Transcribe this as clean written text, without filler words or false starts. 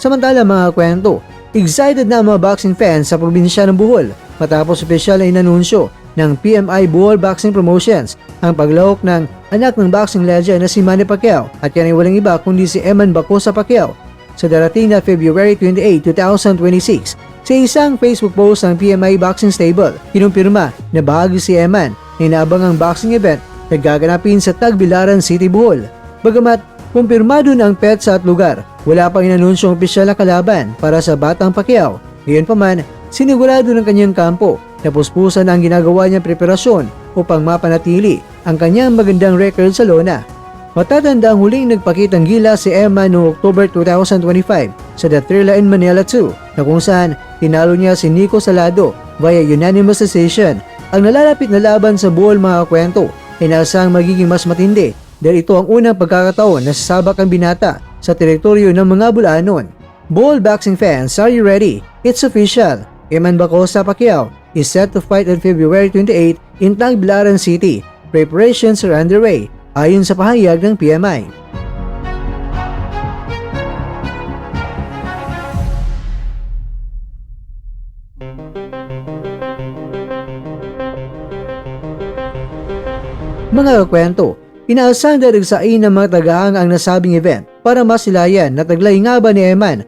Samantala mga kwento, excited na ang mga boxing fans sa probinsya ng Bohol matapos opisyal na inanunsyo ng PMI Bohol Boxing Promotions ang paglahok ng anak ng boxing legend na si Manny Pacquiao at yan ay walang iba kundi si Eman Bacosa Pacquiao sa darating na February 28, 2026. Sa isang Facebook post ng PMI Boxing Stable, kinumpirma na bahagi si Eman na inaabangang boxing event na gaganapin sa Tagbilaran City, Bohol. Bagamat kumpirmado na ang petsa at lugar, wala pang inanunsyong opisyal na kalaban para sa batang Pacquiao. Gayunpaman, sinigurado ng kanyang kampo na puspusan ang ginagawa niyang preparasyon upang mapanatili ang kanyang magandang record sa lona. Matatanda ang huling nagpakitang gila si Emma noong October 2025 sa The Thrilla in Manila 2 na kung saan tinalo niya si Nico Salado via unanimous decision. Ang nalalapit na laban sa Bohol mga kwento ay nasang magiging mas matindi dahil ito ang unang pagkakataon na sasabak ang binata sa teritoryo ng mga Bulanon. Bohol boxing fans, are you ready? It's official. Eman Bacosa Pacquiao is set to fight on February 28 in Tagbilaran City. Preparations are underway, ayon sa pahayag ng PMI. Mga kakwento, inaasang darigsain ng mga tagahanga ang nasabing event para masilayan na taglay nga ba ni Eman